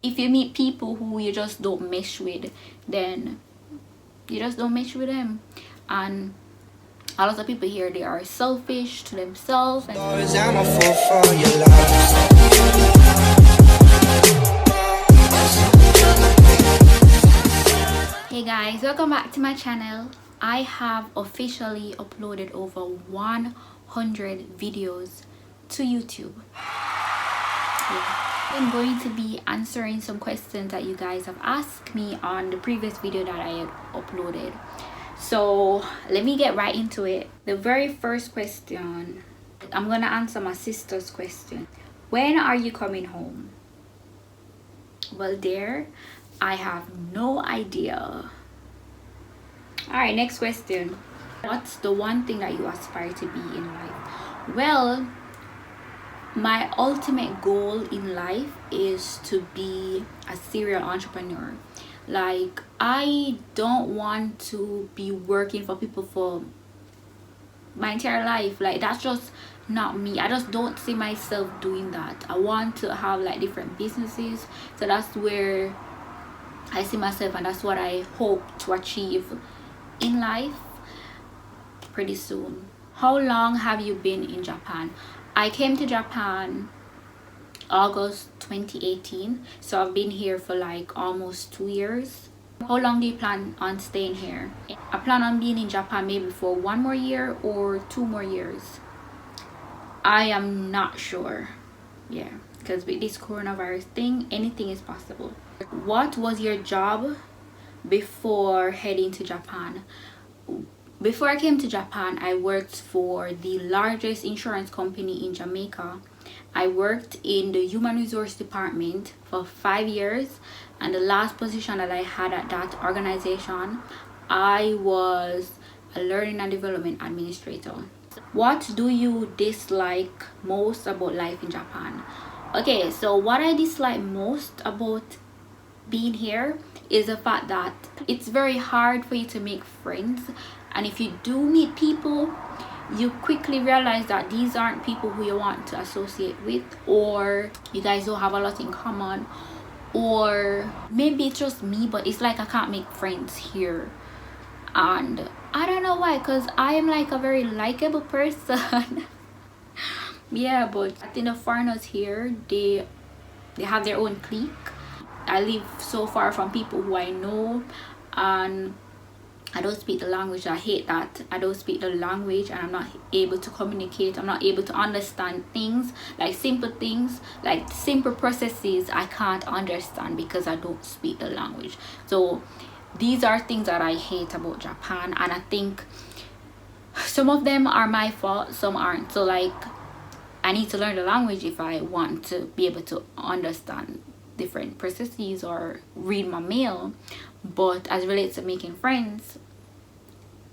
If you meet people who you just don't mesh with, then you just don't mesh with them. And a lot of people here, they are selfish to themselves. And hey guys, welcome back to my channel. I have officially uploaded over 100 videos to YouTube. I'm going to be answering some questions that you guys have asked me on the previous video that I had uploaded. So let me get right into it. The very first question, I'm gonna answer my sister's question. When are you coming home? Well, there, I have no idea. All right, next question. What's the one thing that you aspire to be in life? Well, my ultimate goal in life is to be a serial entrepreneur. Like, I don't want to be working for people for my entire life. Like, that's just not me. I just don't see myself doing that. I want to have like different businesses, so that's where I see myself, and that's what I hope to achieve in life pretty soon. How long have you been in Japan? I came to Japan August 2018, so I've been here for like almost 2 years. How long do you plan on staying here? I plan on being in Japan maybe for 1 more year or 2 more years. I am not sure. Yeah, because with this coronavirus thing, anything is possible. What was your job before heading to Japan? Before I came to Japan, I worked for the largest insurance company in Jamaica. I worked in the human resource department for 5 years, and the last position that I had at that organization, I was a learning and development administrator. What do you dislike most about life in Japan? Okay, so what I dislike most about being here is the fact that it's very hard for you to make friends, and if you do meet people, you quickly realize that these aren't people who you want to associate with, or you guys don't have a lot in common, or maybe it's just me, but it's like I can't make friends here. And I don't know why, because I am like a very likable person. Yeah, but I think the foreigners here, they have their own clique. I live so far from people who I know, and I don't speak the language. I hate that. I don't speak the language, and I'm not able to communicate. I'm not able to understand things, like simple things, like simple processes I can't understand because I don't speak the language. So these are things that I hate about Japan, and I think some of them are my fault, some aren't. So like, I need to learn the language if I want to be able to understand different processes or read my mail. But as relates to making friends,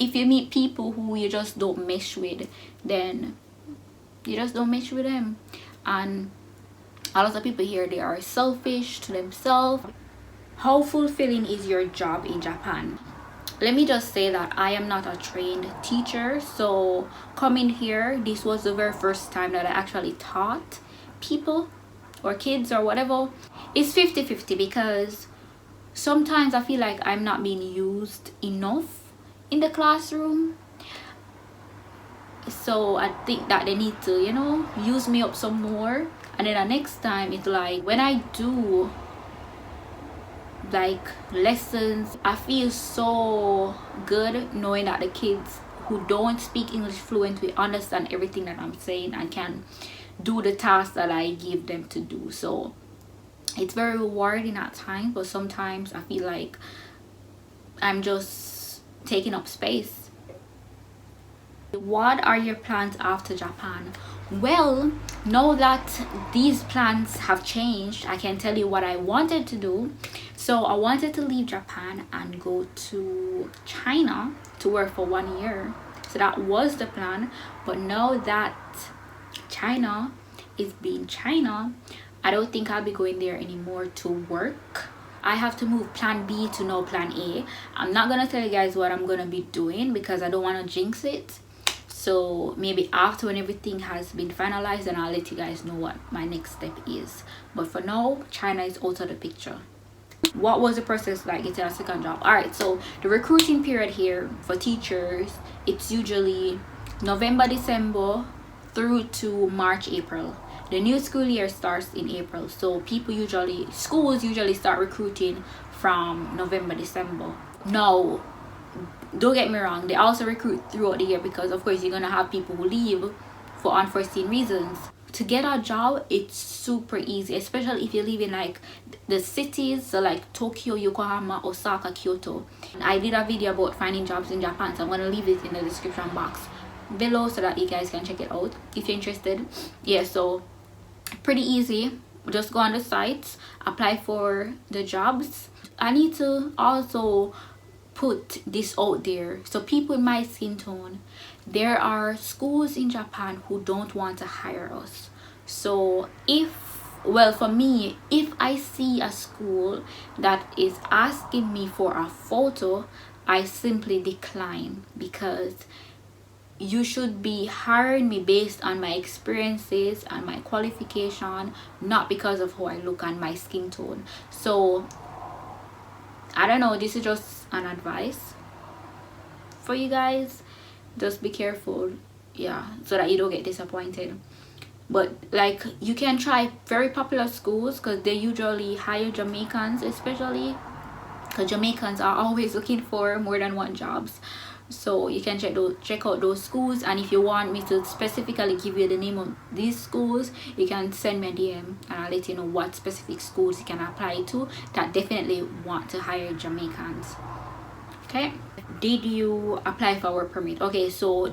if you meet people who you just don't mesh with, then you just don't mesh with them. And a lot of people here, they are selfish to themselves. How fulfilling is your job in Japan? Let me just say that I am not a trained teacher, so coming here, this was the very first time that I actually taught people or kids or whatever. It's 50-50 because sometimes I feel like I'm not being used enough in the classroom, so I think that they need to, you know, use me up some more. And then the next time, it's like when I do like lessons, I feel so good knowing that the kids who don't speak English fluently understand everything that I'm saying and can do the task that I give them to do. So it's very rewarding at times, but sometimes I feel like I'm just taking up space. What are your plans after Japan? Well, now that these plans have changed, I can tell you what I wanted to do. So I wanted to leave Japan and go to China to work for 1 year. So that was the plan. But now that China is being China, I don't think I'll be going there anymore to work. I have to move plan B to now plan A. I'm not gonna tell you guys what I'm gonna be doing because I don't want to jinx it. So maybe after, when everything has been finalized, then I'll let you guys know what my next step is. But for now, China is out of the picture. What was the process like getting a second job? All right, so the recruiting period here for teachers, it's usually November, December through to March, April. The new school year starts in April, so schools usually start recruiting from November, December. Now, don't get me wrong, they also recruit throughout the year, because of course you're gonna have people who leave for unforeseen reasons. To get a job, it's super easy, especially if you live in like the cities, so like Tokyo, Yokohama, Osaka, Kyoto. I did a video about finding jobs in Japan, so I'm gonna leave it in the description box below so that you guys can check it out if you're interested. Yeah, so pretty easy. Just go on the sites, apply for the jobs. I need to also put this out there, so people in my skin tone, there are schools in Japan who don't want to hire us. So for me, if I see a school that is asking me for a photo, I simply decline, because you should be hiring me based on my experiences and my qualification, not because of how I look and my skin tone. So I don't know, this is just an advice for you guys. Just be careful, yeah, so that you don't get disappointed. But like, you can try very popular schools, because they usually hire Jamaicans, especially because Jamaicans are always looking for more than one jobs. So you can check out those schools, and if you want me to specifically give you the name of these schools, you can send me a DM and I'll let you know what specific schools you can apply to that definitely want to hire Jamaicans. Okay, did you apply for work permit? Okay, so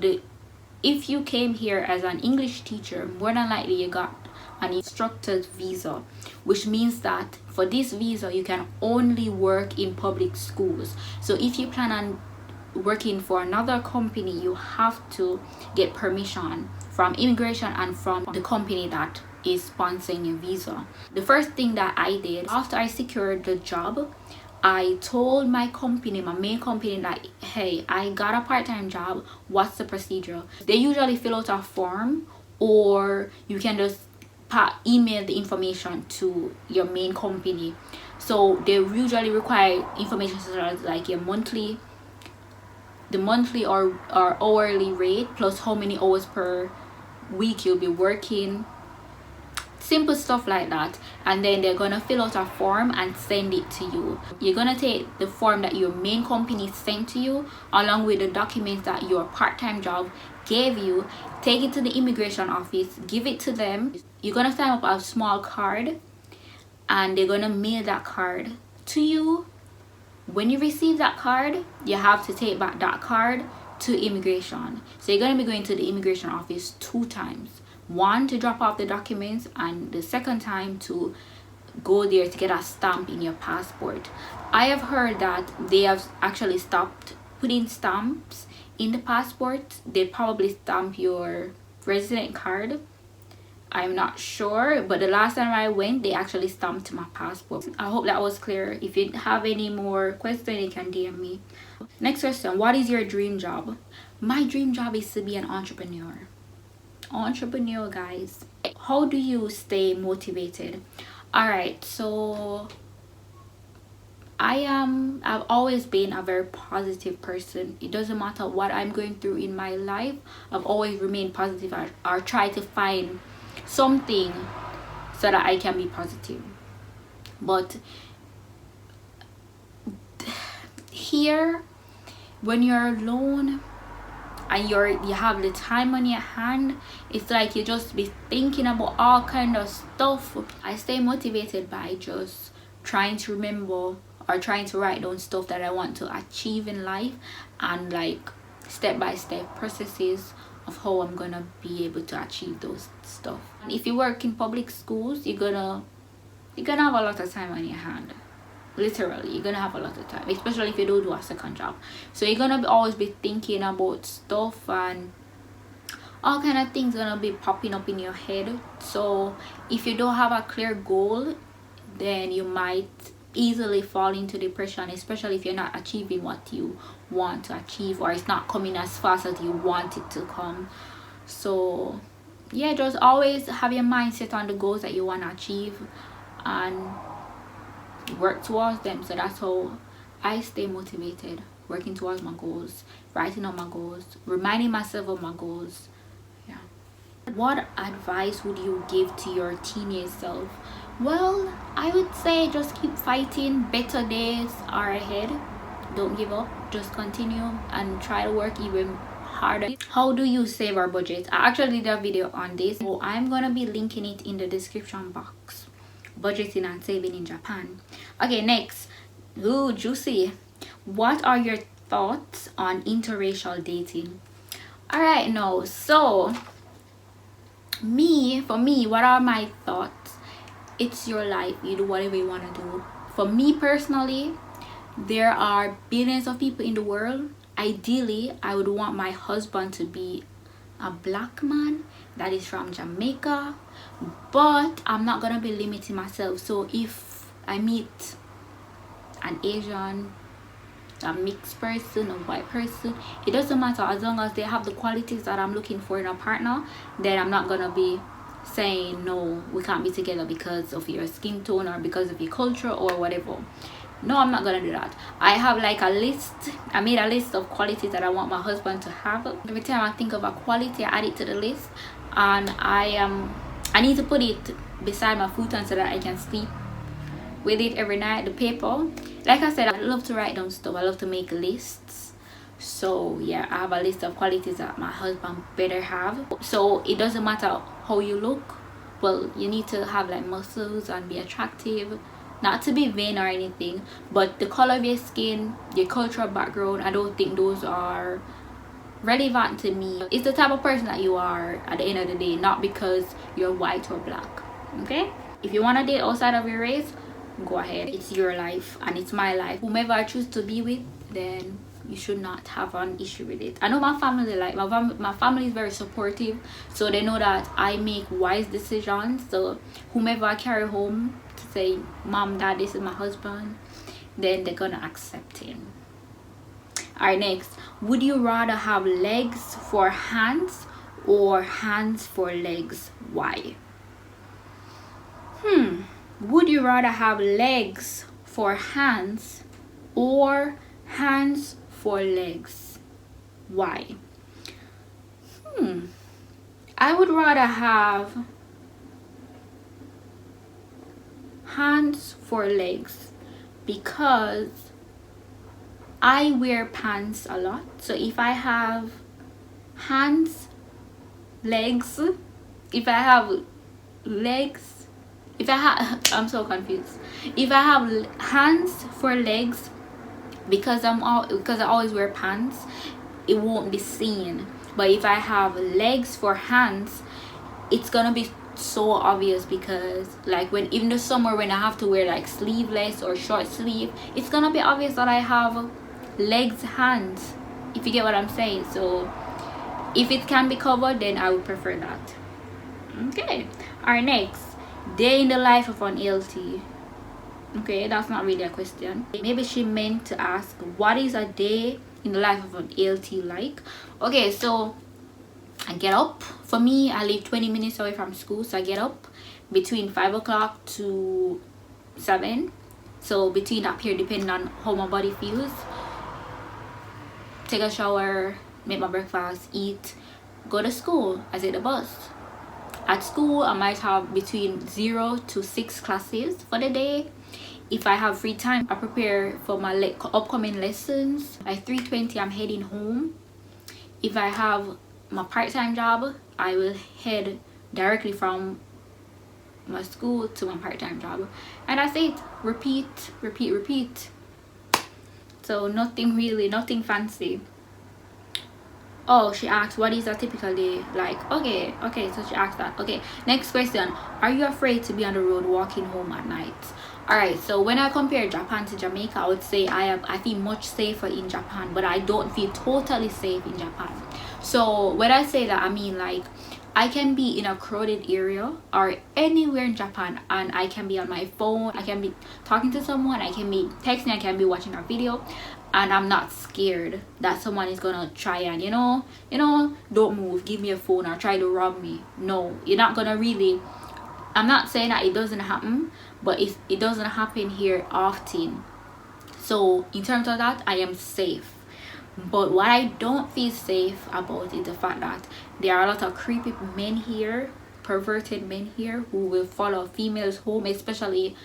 if you came here as an English teacher, more than likely you got an instructor's visa, which means that for this visa you can only work in public schools. So if you plan on working for another company, you have to get permission from immigration and from the company that is sponsoring your visa. The first thing that I did after I secured the job, I told my main company, that hey, I got a part-time job, what's the procedure? They usually fill out a form, or you can just email the information to your main company. So they usually require information such as like your the monthly or hourly rate, plus how many hours per week you'll be working, simple stuff like that. And then they're gonna fill out a form and send it to you. You're gonna take the form that your main company sent to you, along with the documents that your part-time job gave you, take it to the immigration office, give it to them. You're gonna sign up a small card, and they're gonna mail that card to you. When you receive that card, you have to take back that card to immigration. So you're going to be going to the immigration office 2 times. One, to drop off the documents, and the second time to go there to get a stamp in your passport. I have heard that they have actually stopped putting stamps in the passport. They probably stamp your resident card. I'm not sure, but the last time I went, they actually stamped my passport. I hope that was clear. If you have any more questions, you can DM me. Next question, what is your dream job? My dream job is to be an entrepreneur. Entrepreneur, guys. How do you stay motivated? All right, so I've always been a very positive person. It doesn't matter what I'm going through in my life, I've always remained positive, or try to find something so that I can be positive. But here, when you're alone and you have the time on your hand, it's like you just be thinking about all kind of stuff. I stay motivated by just trying to remember or trying to write down stuff that I want to achieve in life, and like step-by-step processes of how I'm gonna be able to achieve those stuff. And if you work in public schools, you're gonna have a lot of time on your hand. Literally, you're gonna have a lot of time, especially if you don't do a second job. So you're gonna always be thinking about stuff, and all kind of things gonna be popping up in your head. So if you don't have a clear goal, then you might easily fall into depression, especially if you're not achieving what you want to achieve, or it's not coming as fast as you want it to come. So yeah, just always have your mindset on the goals that you want to achieve and work towards them. So that's how I stay motivated, working towards my goals, writing on my goals, reminding myself of my goals. Yeah. What advice would you give to your teenage self? Well, I would say just keep fighting. Better days are ahead. Don't give up. Just continue and try to work even harder. How do you save our budget? I actually did a video on this, so I'm gonna be linking it in the description box. Budgeting and saving in Japan. Okay, next. Ooh, juicy. What are your thoughts on interracial dating? All right, now, so for me, what are my thoughts? It's your life. You do whatever you want to do. For me personally, there are billions of people in the world. Ideally, I would want my husband to be a black man that is from Jamaica, but I'm not gonna be limiting myself. So if I meet an Asian, a mixed person, a white person, it doesn't matter, as long as they have the qualities that I'm looking for in a partner, then I'm not gonna be saying no, we can't be together because of your skin tone or because of your culture or whatever. No, I'm not gonna do that. I have like a list. I made a list of qualities that I want my husband to have. Every time I think of a quality, I add it to the list, and I need to put it beside my futon so that I can sleep with it every night. The paper, like I said, I love to write down stuff. I love to make lists. So yeah, I have a list of qualities that my husband better have. So it doesn't matter how you look. Well, you need to have like muscles and be attractive. Not to be vain or anything, but the color of your skin, your cultural background, I don't think those are relevant to me. It's the type of person that you are at the end of the day, not because you're white or black. Okay, if you want to date outside of your race, go ahead. It's your life and it's my life. Whomever I choose to be with, then you should not have an issue with it. I know my family, like my family is very supportive, so they know that I make wise decisions. So whomever I carry home to say, mom, dad, this is my husband, then they're gonna accept him. All right, next. Would you rather have legs for hands or hands for legs? Why? Would you rather have legs for hands or hands for legs? Why? I would rather have hands for legs because I wear pants a lot. So if I have hands, legs, if I have legs, I'm so confused. If I have hands for legs, because I always wear pants, it won't be seen. But if I have legs for hands, it's gonna be so obvious, because like when in the summer when I have to wear like sleeveless or short sleeve, it's gonna be obvious that I have legs, hands, if you get what I'm saying. So if it can be covered, then I would prefer that. Okay, our next. Day in the life of an LT. Okay, that's not really a question. Maybe she meant to ask, what is a day in the life of an LT like? Okay, so I get up. For me, I live 20 minutes away from school, so I get up between 5 o'clock to 7. So between that period, depending on how my body feels, take a shower, make my breakfast, eat, go to school. I take the bus. At school, I might have between 0 to 6 classes for the day. If I have free time, I prepare for my upcoming lessons. By 3:20, I'm heading home. If I have my part-time job, I will head directly from my school to my part-time job. And that's it. Repeat, repeat, repeat. So nothing fancy. Oh, she asked, what is a typical day like? Okay, so she asked that. Okay, next question. Are you afraid to be on the road walking home at night? All right, so when I compare Japan to Jamaica, I would say I feel much safer in Japan, but I don't feel totally safe in Japan. So when I say that, I mean like I can be in a crowded area or anywhere in Japan, and I can be on my phone, I can be talking to someone, I can be texting, I can be watching a video, and I'm not scared that someone is gonna try and don't move, give me a phone, or try to rob me. No, you're not gonna really. I'm not saying that it doesn't happen, but it doesn't happen here often. So in terms of that, I am safe. But what I don't feel safe about is the fact that there are a lot of creepy men here, perverted men here, who will follow females home, especially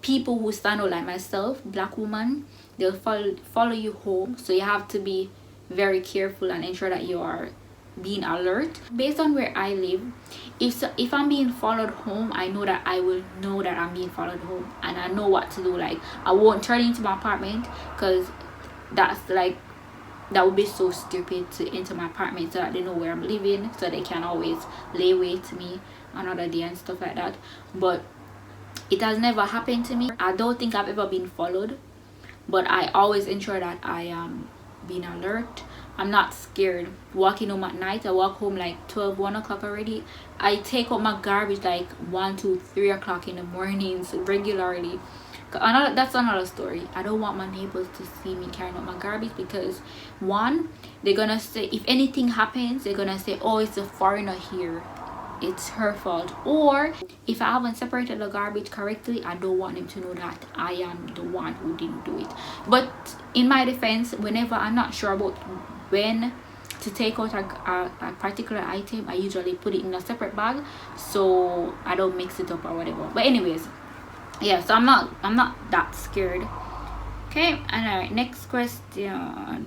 people who stand out like myself, black woman. They'll follow you home, so you have to be very careful and ensure that you are being alert. Based on where I live, if I'm being followed home, I know that I will know that I'm being followed home, and I know what to do. Like, I won't turn into my apartment, because that would be so stupid, to enter my apartment so that they know where I'm living, so they can always lay wait to me another day and stuff like that. But it has never happened to me. I don't think I've ever been followed, but I always ensure that I am being alert. I'm not scared walking home at night. I walk home like 1 o'clock already. I take out my garbage like 1, 2, 3 o'clock in the mornings regularly. That's another story. I don't want my neighbors to see me carrying out my garbage, because one, they're gonna say, if anything happens, they're gonna say, oh, it's a foreigner here, it's her fault. Or if I haven't separated the garbage correctly, I don't want them to know that I am the one who didn't do it. But in my defense, whenever I'm not sure about when to take out a particular item, I usually put it in a separate bag, so I don't mix it up or whatever. But anyways, yeah, so I'm not that scared. Okay, and alright, next question.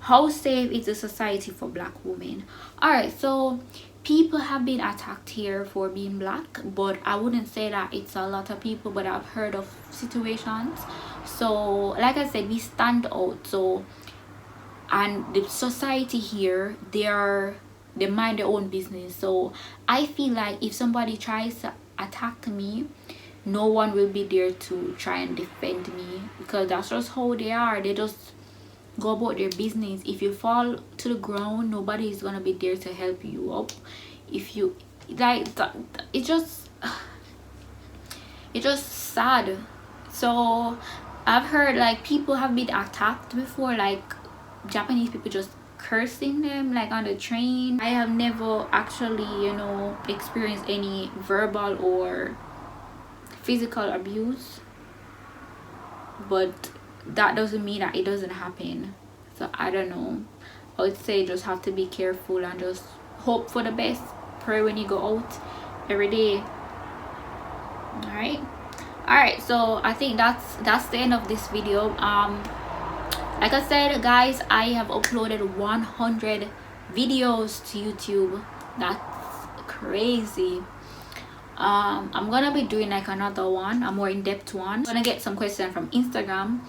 How safe is the society for black women? Alright, so people have been attacked here for being black, but I wouldn't say that it's a lot of people, but I've heard of situations. So like I said, we stand out. So, and the society here, they mind their own business. So I feel like if somebody tries to attack me, no one will be there to try and defend me, because that's just how they are. They just go about their business. If you fall to the ground, nobody is gonna be there to help you up. If you like that, it's just sad. So I've heard like people have been attacked before, like Japanese people just cursing them like on the train. I have never actually experienced any verbal or physical abuse, but that doesn't mean that it doesn't happen. So I don't know. I would say just have to be careful and just hope for the best. Pray when you go out every day. Alright, so I think that's the end of this video. Like I said, guys, I have uploaded 100 videos to YouTube. That's crazy. I'm gonna be doing like another one, a more in-depth one. I'm gonna get some questions from Instagram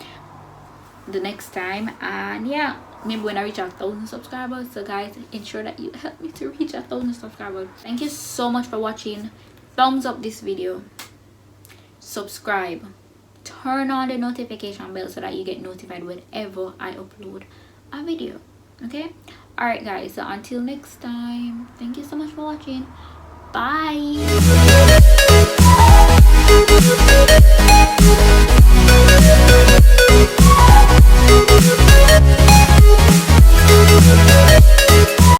the next time, and yeah, maybe when I reach 1,000 subscribers. So guys, ensure that you help me to reach 1,000 subscribers. Thank you so much for watching. Thumbs up this video, subscribe, turn on the notification bell so that you get notified whenever I upload a video. Okay, alright guys, so until next time, thank you so much for watching. Bye.